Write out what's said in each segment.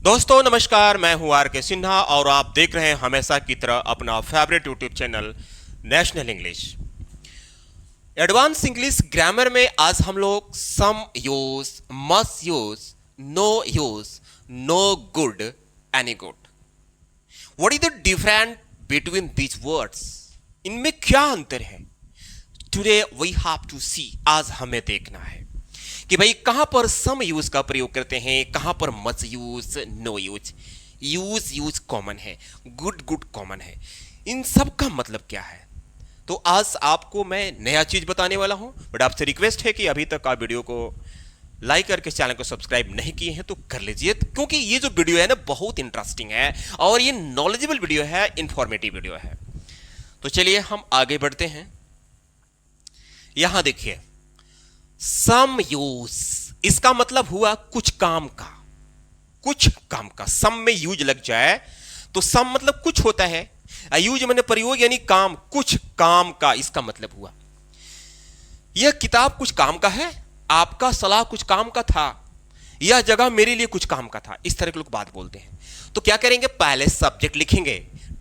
दोस्तों नमस्कार, मैं हूं आर के सिन्हा और आप देख रहे हैं हमेशा की तरह अपना favourite YouTube channel national English. Advance English grammar में आज हम लोग some use, must use, no use, no good, any good, what is the different between these words, इनमें क्या अंतर है, today we have to see, आज हमें देखना है कि भाई कहां पर सम यूज का प्रयोग करते हैं, कहां पर must use, no use, use common है, गुड कॉमन है, इन सब का मतलब क्या है। तो आज आपको मैं नया चीज बताने वाला हूं, बट आपसे रिक्वेस्ट है कि अभी तक आप वीडियो को लाइक करके चैनल को सब्सक्राइब नहीं किए हैं तो कर लीजिए, क्योंकि ये जो वीडियो है ना बहुत इंटरेस्टिंग है और ये नॉलेजेबल वीडियो है, इंफॉर्मेटिव वीडियो है। तो चलिए हम आगे बढ़ते हैं। यहां देखिए, सम यूज, इसका मतलब हुआ कुछ काम का, कुछ काम का। सम में यूज लग जाए तो सम मतलब कुछ होता है, यूज मैंने प्रयोग यानी काम, कुछ काम का, इसका मतलब हुआ यह किताब कुछ काम का है, आपका सलाह कुछ काम का था, यह जगह मेरे लिए कुछ काम का था। इस तरह के लोग बात बोलते हैं। तो क्या करेंगे, पहले सब्जेक्ट लिखेंगे,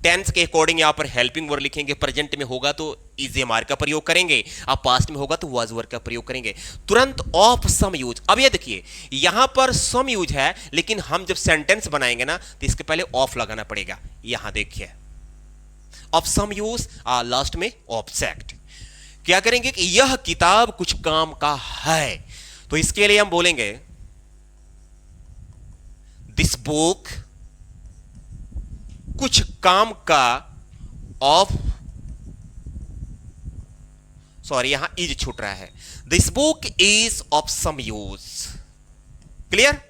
टेंस के अकॉर्डिंग यहां पर हेल्पिंग वर्ब लिखेंगे, प्रेजेंट में होगा तो इज एम आर का प्रयोग करेंगे, अब पास्ट में होगा तो वाज वर्ब का प्रयोग करेंगे, तुरंत ऑफ सम यूज। अब ये देखिए यहां पर सम यूज है, लेकिन हम जब सेंटेंस बनाएंगे ना तो इसके पहले ऑफ लगाना पड़ेगा। यहां देखिए ऑफ सम यूज, लास्ट में ऑब्जेक्ट। क्या करेंगे कि यह किताब कुछ काम का है, तो इसके लिए हम बोलेंगे दिस बुक कुछ काम का ऑफ, सॉरी यहां इज छूट रहा है, this book is of some use. Clear?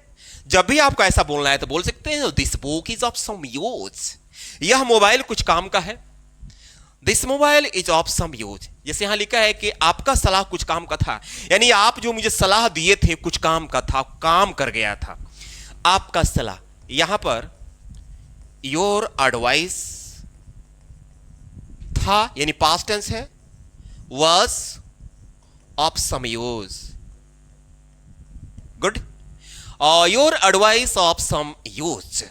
जब भी आपको ऐसा बोलना है तो बोल सकते हैं this book is of some use, यह मोबाइल कुछ काम का है, this mobile is of some use. जैसे यहां लिखा है कि आपका सलाह कुछ काम का था, यानी आप जो मुझे सलाह दिए थे कुछ काम का था, काम कर गया था। आपका सलाह, यहां पर योर एडवाइस था यानी पास्ट टेंस है, was of some use, good, your advice of some use।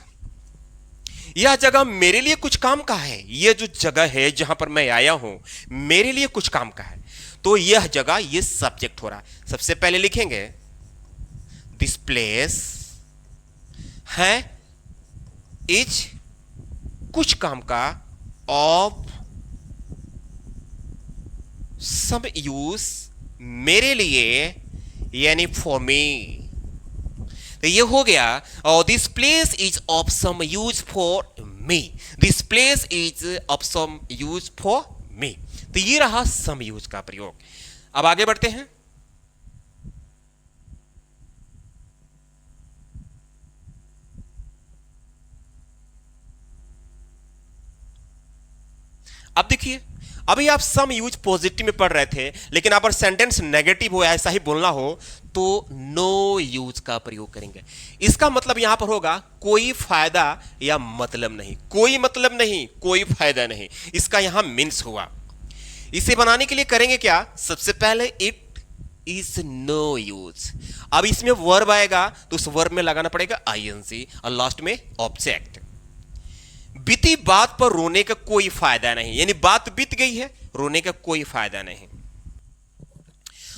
यह जगह मेरे लिए कुछ काम का है, यह जो जगह है जहां पर मैं आया हूं मेरे लिए कुछ काम का है, तो यह जगह ये सब्जेक्ट हो रहा है। सबसे पहले लिखेंगे दिस प्लेस है इज कुछ काम का ऑफ सम यूज, मेरे लिए यानी फॉर मी। तो ये हो गया, और this place is of some use for me, this place is of some use for me. तो ये रहा सम यूज का प्रयोग। अब आगे बढ़ते हैं। अब देखिए, अभी आप सम यूज पॉजिटिव में पढ़ रहे थे, लेकिन आप सेंटेंस नेगेटिव हो, ऐसा ही बोलना हो तो नो यूज का प्रयोग करेंगे। इसका मतलब यहां पर होगा कोई फायदा या मतलब नहीं, कोई मतलब नहीं, कोई फायदा नहीं, इसका यहां मीन्स हुआ। इसे बनाने के लिए करेंगे क्या, सबसे पहले इट इज नो यूज। अब इसमें वर्ब आएगा तो उस वर्ब में लगाना पड़ेगा आईएनजी और लास्ट में ऑब्जेक्ट। बीती बात पर रोने का कोई फायदा नहीं, यानी बात बीत गई है, रोने का कोई फायदा नहीं।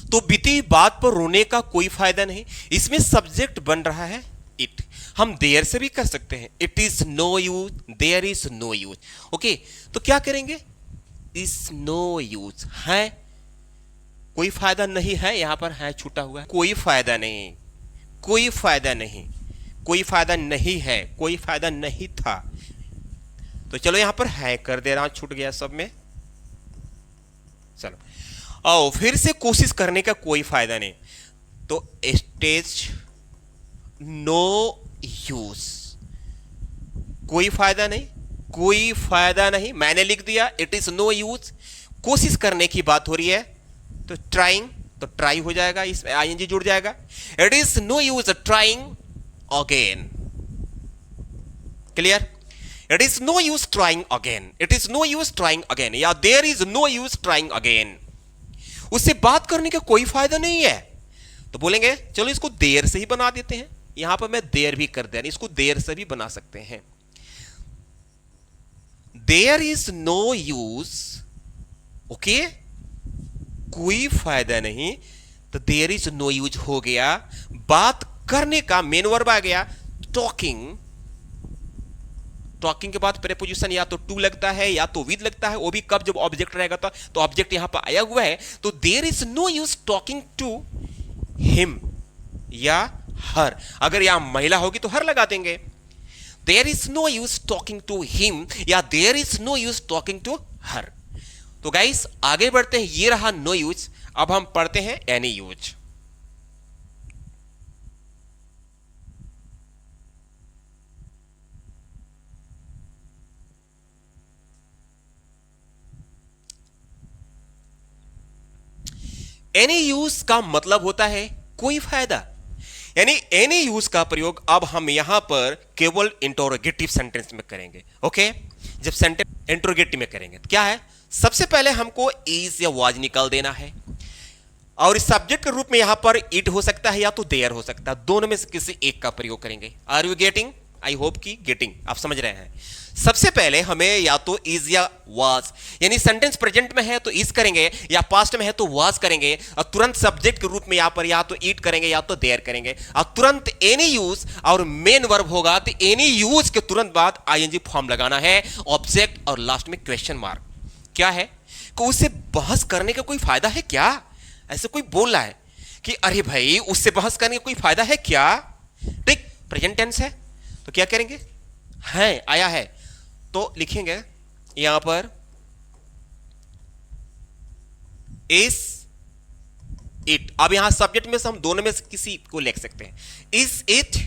तो बीती बात पर रोने का कोई फायदा नहीं, इसमें सब्जेक्ट बन रहा है इट। हम देयर से भी कर सकते हैं, it is no use, there is no use. Okay, तो क्या करेंगे, इज नो यूज है, कोई फायदा नहीं है, यहां पर है छूटा हुआ है, कोई फायदा नहीं, कोई फायदा नहीं, कोई फायदा नहीं है, कोई फायदा नहीं था। तो चलो यहां पर है कर दे रहा हूं, छूट गया सब में। चलो आओ फिर से कोशिश करने का कोई फायदा नहीं, तो स्टेज नो यूज, कोई फायदा नहीं, कोई फायदा नहीं, मैंने लिख दिया इट इज नो यूज। कोशिश करने की बात हो रही है तो ट्राइंग, तो ट्राई हो जाएगा, इसमें आईएनजी जुड़ जाएगा। It is no use trying again. Clear? It is no use trying again, it is no use trying again, या there is no use trying again. उससे बात करने का कोई फायदा नहीं है, तो बोलेंगे चलो इसको देयर से ही बना देते हैं, यहां पर मैं देयर भी कर दिया, इसको देयर से भी बना सकते हैं। There is no use, okay, कोई फायदा नहीं, तो देयर इज नो यूज हो गया। बात करने का मेन वर्ब आ गया टॉकिंग। टॉकिंग के बाद प्रीपोजिशन या तो टू लगता है या तो विद लगता है, वो भी कब, जब ऑब्जेक्ट रहेगा तो ऑब्जेक्ट यहां पर आया हुआ है। तो there is no use talking to him या हर, अगर यहां महिला होगी तो हर लगा देंगे। There is no use talking to him या there is no use talking to her. तो गाइस आगे बढ़ते हैं, ये रहा नो यूज। अब हम पढ़ते हैं एनी यूज। एनी यूज का मतलब होता है कोई फायदा, यानी एनी यूज का प्रयोग अब हम यहां पर केवल इंटरोगेटिव सेंटेंस में करेंगे। ओके, जब सेंटेंस इंटरोगेटिव में करेंगे तो क्या है, सबसे पहले हमको इज या वाज निकाल देना है, और इस सब्जेक्ट के रूप में यहां पर इट हो सकता है या तो देयर हो सकता है, दोनों में से किसी एक का प्रयोग करेंगे। Are you getting? I hope की गेटिंग, आप समझ रहे हैं। सबसे पहले हमें या तो इज या वाज, यानी सेंटेंस प्रेजेंट में है तो इज करेंगे, या पास्ट में है तो वाज करेंगे, और तुरंत सब्जेक्ट के रूप में यहां पर या तो इट करेंगे या तो देयर करेंगे, और तुरंत एनी यूज और मेन वर्ब होगा तो एनी यूज के तुरंत बाद आईएनजी फॉर्म लगाना है, ऑब्जेक्ट और लास्ट में क्वेश्चन मार्क। क्या है कि उससे बहस करने का कोई फायदा है क्या? ऐसे कोई बोल रहा है कि अरे भाई उससे बहस करने का कोई फायदा है क्या? ठीक, प्रेजेंट टेंस है तो क्या करेंगे, है आया है तो लिखेंगे यहां पर इज इट। अब यहां सब्जेक्ट में से हम दोनों में से किसी को लिख सकते हैं। इज इट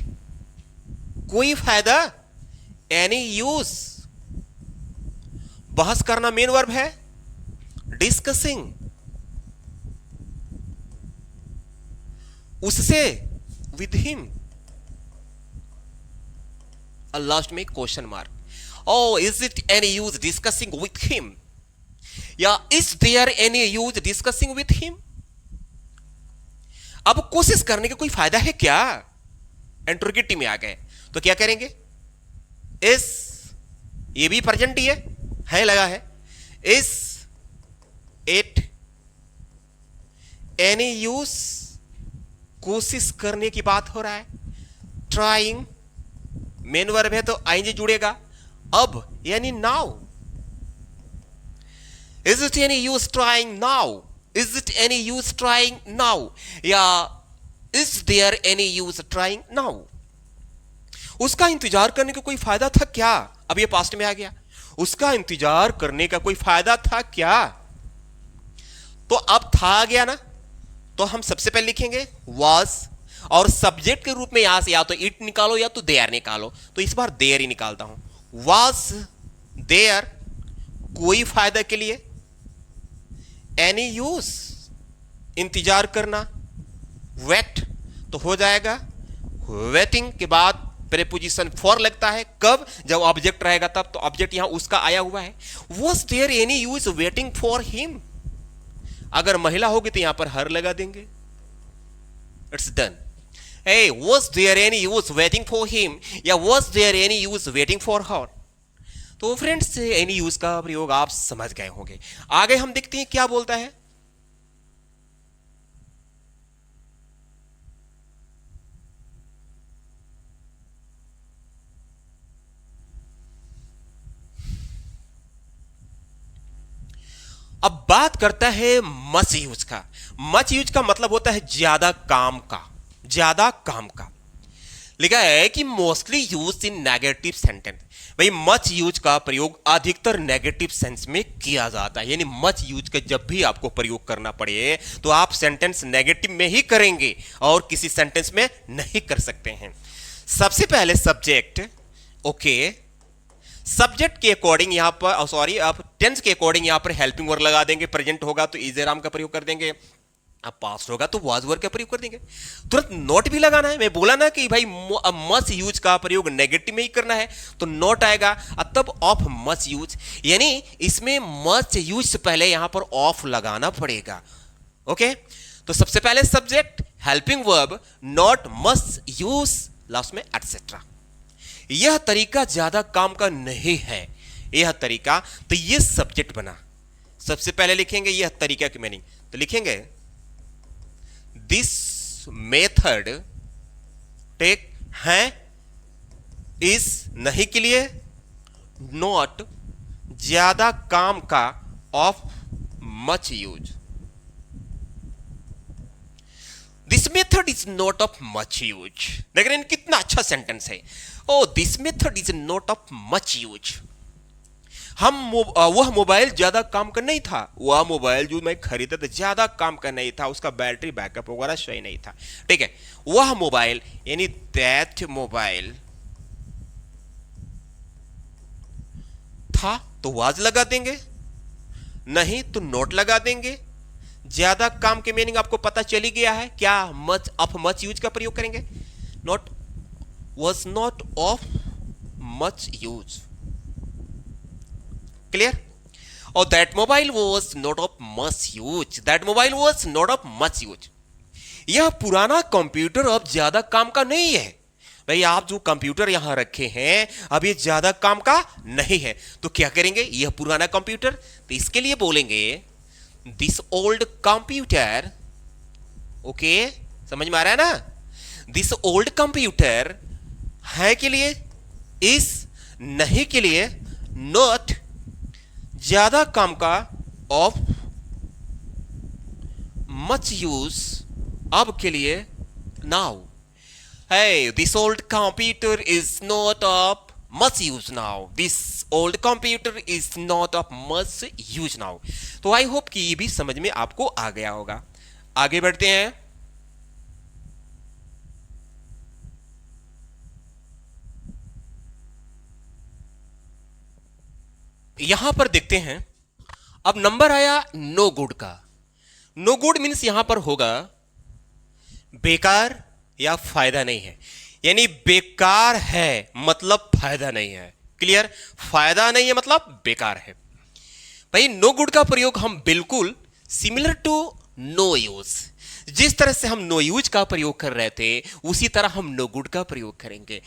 कोई फायदा, एनी यूज, बहस करना मेन वर्ब है, डिस्कसिंग उससे, विद हिम, और लास्ट में question mark. Oh, is it any use discussing with him? या is there any use discussing with him? अब कोशिश करने का कोई फायदा है क्या? इंट्रोगेटिव में आ गए तो क्या करेंगे, is, ये भी प्रेजेंट ही है लगा है, is it any use, कोशिश करने की बात हो रहा है, ट्राइंग मेन वर्ब है तो आईएनजी जुड़ेगा, अब यानी now. Is it any use trying now, is it any use trying now, या is there any use trying now. उसका इंतजार करने का कोई फायदा था क्या? अब ये पास्ट में आ गया, उसका इंतजार करने का कोई फायदा था क्या? तो अब था आ गया ना, तो हम सबसे पहले लिखेंगे वाज, और सब्जेक्ट के रूप में यहां से या तो इट निकालो या तो देयर निकालो, तो इस बार देयर ही निकालता हूं। वाज देयर कोई फायदा के लिए, एनी यूज इंतजार करना, वेट तो हो जाएगा, वेटिंग के बाद प्रीपोजिशन फॉर लगता है, कब, जब ऑब्जेक्ट रहेगा तब, तो ऑब्जेक्ट यहां उसका आया हुआ है। Was there any use waiting for him, अगर महिला होगी तो यहां पर हर लगा देंगे, it's done. Hey, was there any use waiting for him? या was there any use waiting for her? तो फ्रेंड्स एनी यूज का प्रयोग आप समझ गए होंगे। आगे हम देखते हैं क्या बोलता है। अब बात करता है मच यूज का। मच यूज का मतलब होता है ज्यादा काम का, ज्यादा काम का। लिखा है कि mostly use in negative sentence. भाई मच यूज का प्रयोग अधिकतर नेगेटिव सेंस में किया जाता है, यानी मच यूज का जब भी आपको प्रयोग करना पड़े तो आप सेंटेंस नेगेटिव में ही करेंगे और किसी सेंटेंस में नहीं कर सकते हैं। सबसे पहले सब्जेक्ट, ओके, सब्जेक्ट के अकॉर्डिंग यहां पर, सॉरी, आप टेंस के अकॉर्डिंग यहां पर हेल्पिंग वर्ब लगा देंगे। प्रेजेंट होगा तो इज राम का प्रयोग कर देंगे, अब पास्ट होगा तो वाज वर्ब का प्रयोग कर देंगे। तुरंत नॉट भी लगाना है। मैं बोला ना कि भाई मच यूज का प्रयोग नेगेटिव में ही करना है, तो नॉट आएगा, तब ऑफ मच यूज, यानी इसमें मच यूज से पहले यहां पर ऑफ लगाना पड़ेगा। ओके, तो सबसे पहले subject, helping verb, not, much use, last में एटसेट्रा। यह तरीका ज्यादा काम का नहीं है, यह तरीका, तो यह सब्जेक्ट बना। सबसे पहले लिखेंगे यह तरीका की मीनिंग, तो लिखेंगे दिस मेथड टेक है इस नहीं के लिए, नॉट ज्यादा काम का, of much use. This method is not of much use. देख रहे हैं कितना अच्छा सेंटेंस है। Oh this method is not of much use. वह मोबाइल ज्यादा काम का नहीं था, वह मोबाइल जो मैं खरीदा था ज्यादा काम का नहीं था, उसका बैटरी बैकअप वगैरह सही नहीं था। ठीक है, वह मोबाइल यानी दैट मोबाइल था तो वाज लगा देंगे, नहीं तो नोट लगा देंगे। ज्यादा काम के मीनिंग आपको पता चली गया है क्या? मच ऑफ मच यूज का प्रयोग करेंगे। Not was not of much use, clear? और that mobile was not of much use, that mobile was not of much use. यह पुराना कंप्यूटर अब ज्यादा काम का नहीं है। भाई आप जो कंप्यूटर यहां रखे हैं अब ये ज्यादा काम का नहीं है, तो क्या करेंगे? यह पुराना कंप्यूटर, तो इसके लिए बोलेंगे दिस ओल्ड कंप्यूटर। ओके, समझ में आ रहा है ना? दिस ओल्ड कंप्यूटर है के लिए, इस नहीं के लिए, नॉट ज्यादा काम का, ऑफ मच यूज अब के लिए, now. Hey, this old computer is not of much use now. This old computer is not of much use now. तो आई होप कि ये भी समझ में आपको आ गया होगा। आगे बढ़ते हैं। यहां पर देखते हैं, अब नंबर आया नो गुड का। नो गुड मीन्स यहां पर होगा बेकार या फायदा नहीं है, यानी बेकार है मतलब फायदा नहीं है। क्लियर? फायदा नहीं है मतलब बेकार है। भाई नो गुड का प्रयोग हम बिल्कुल सिमिलर टू नो यूज, जिस तरह से हम नो यूज का प्रयोग कर रहे थे उसी तरह हम नो गुड का प्रयोग करेंगे,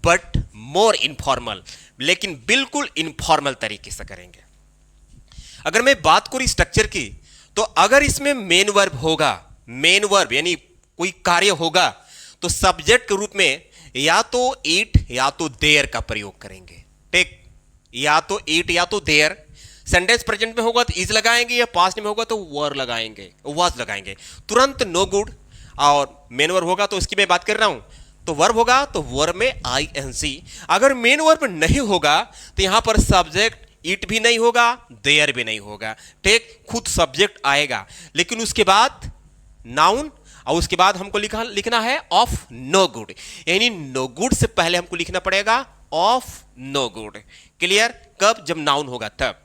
बट मोर इनफॉर्मल, लेकिन बिल्कुल इनफॉर्मल तरीके से करेंगे। अगर मैं बात करूं स्ट्रक्चर की, तो अगर इसमें मेन वर्ब होगा, मेन वर्ब यानी कोई कार्य होगा, तो सब्जेक्ट के रूप में या तो इट या तो देयर का प्रयोग करेंगे। ठीक, या तो इट या तो देयर। सेंटेंस प्रेजेंट में होगा तो इज लगाएंगे, या पास्ट में होगा तो वर लगाएंगे, वाज लगाएंगे। तुरंत नो गुड और मेन वर्ब होगा तो उसकी मैं बात कर रहा हूं, तो वर्ब होगा तो वर्ब में आईएनसी। अगर मेन वर्ब नहीं होगा तो यहां पर सब्जेक्ट इट भी नहीं होगा, देयर भी नहीं होगा। ठीक, खुद सब्जेक्ट आएगा, लेकिन उसके बाद नाउन, और उसके बाद हमको लिखना है ऑफ नो गुड, यानी नो गुड से पहले हमको लिखना पड़ेगा ऑफ नो गुड। क्लियर? कब? जब नाउन होगा तब।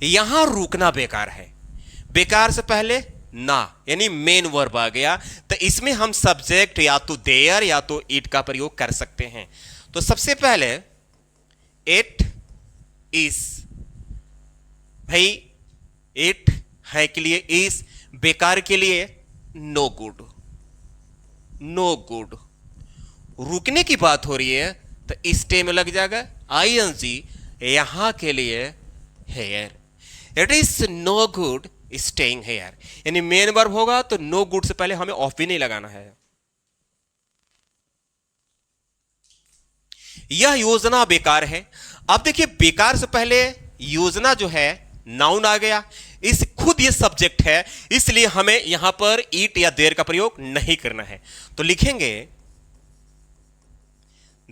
यहां रुकना बेकार है, बेकार से पहले ना यानी मेन वर्ब आ गया, तो इसमें हम सब्जेक्ट या तो देयर या तो इट का प्रयोग कर सकते हैं। तो सबसे पहले इट इज, भाई इट है के लिए इज, बेकार के लिए नो गुड, नो गुड। रुकने की बात हो रही है तो इस टे में लग जाएगा आईएनजी, यहां के लिए here. It is no good staying here, यानी मेन वर्ब होगा तो नो गुड से पहले हमें ऑफ भी नहीं लगाना है। यह योजना बेकार है। अब देखिए बेकार से पहले योजना जो है नाउन आ गया, इस खुद ये सब्जेक्ट है, इसलिए हमें यहां पर ईट या देर का प्रयोग नहीं करना है। तो लिखेंगे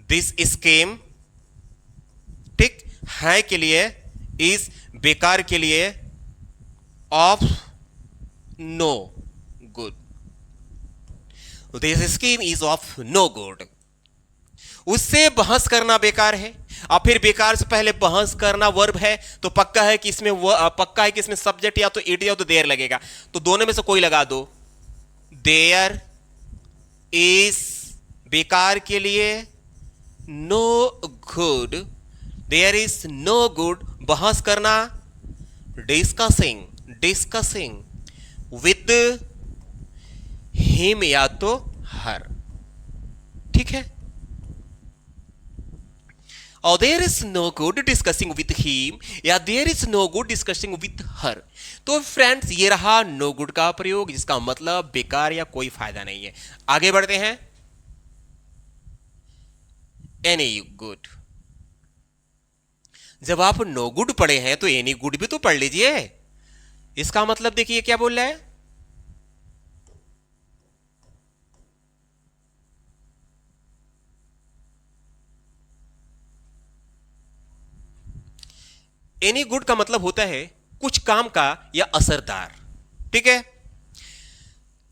दिस स्कीम, ठीक, है के लिए, इस बेकार के लिए, of no good, this scheme is of no good. उससे बहस करना बेकार है, और फिर बेकार से पहले बहस करना वर्ब है, तो पक्का है कि इसमें सब्जेक्ट या तो इट या तो देयर लगेगा, तो दोनों में से कोई लगा दो। देयर इज बेकार के लिए no good, there is no good, बहस करना डिस्कसिंग विद हिम या तो हर। ठीक है, और there is no good discussing with him या there is no good discussing with her. तो फ्रेंड्स ये रहा नो गुड का प्रयोग, जिसका मतलब बेकार या कोई फायदा नहीं है। आगे बढ़ते हैं। एनी गुड, जब आप नो गुड पढ़े हैं तो एनी गुड भी तो पढ़ लीजिए। इसका मतलब देखिए क्या बोल रहा है, एनी गुड का मतलब होता है कुछ काम का या असरदार। ठीक है,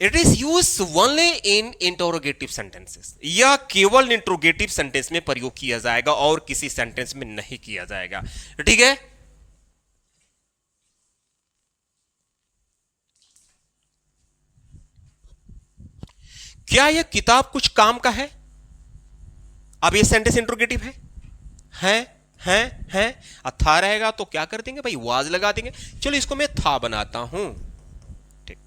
it is use only in interrogative sentences, यह केवल इंटरोगेटिव सेंटेंस में प्रयोग किया जाएगा और किसी सेंटेंस में नहीं किया जाएगा। ठीक है, क्या यह किताब कुछ काम का है? अब यह सेंटेंस इंटरोगेटिव है था रहेगा तो क्या कर देंगे भाई, वाज लगा देंगे। चलो इसको मैं था बनाता हूं। ठीक,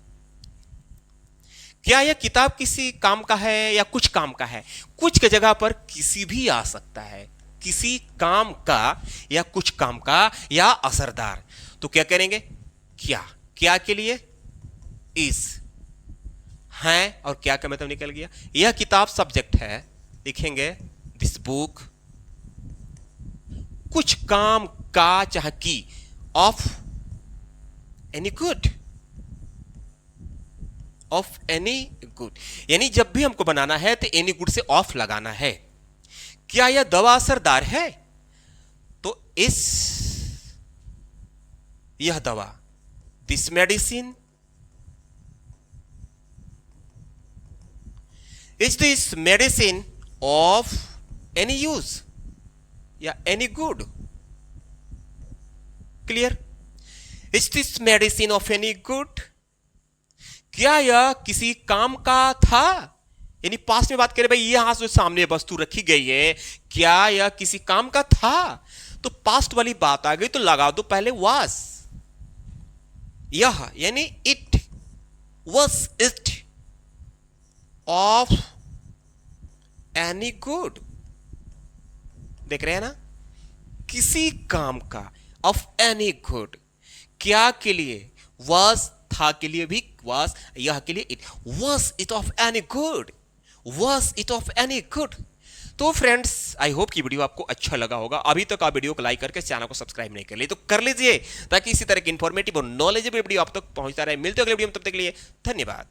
क्या यह किताब किसी काम का है या कुछ काम का है? कुछ की जगह पर किसी भी आ सकता है, किसी काम का या कुछ काम का या असरदार। तो क्या करेंगे, क्या के लिए इस है और क्या का मतलब निकल गया। यह किताब सब्जेक्ट है, लिखेंगे दिस बुक कुछ काम का चाहे की of any good, of any good, यानी जब भी हमको बनाना है तो एनी गुड से ऑफ लगाना है। क्या यह दवा असरदार है? तो यह दवा this medicine is this medicine of any use या any good. Clear, is this medicine of any good. क्या यह किसी काम का था, यानी पास्ट में बात करें भाई, यहां से सामने वस्तु रखी गई है, क्या यह किसी काम का था? तो पास्ट वाली बात आ गई तो लगा दो पहले वाज, यह यानी it was it of any good. देख रहे हैं ना, किसी काम का, ऑफ एनी गुड, क्या के लिए वाज, था के लिए भी वाज, यह के लिए it, was it of any good, was it of any good. तो फ्रेंड्स आई होप कि वीडियो आपको अच्छा लगा होगा। अभी तक आप वीडियो को लाइक करके चैनल को सब्सक्राइब नहीं कर लिए तो कर लीजिए, ताकि इसी तरह की इंफॉर्मेटिव और नॉलेजेबल वीडियो आप तक पहुंचता रहे। मिलते हैं अगले वीडियो में, तब तक के लिए धन्यवाद।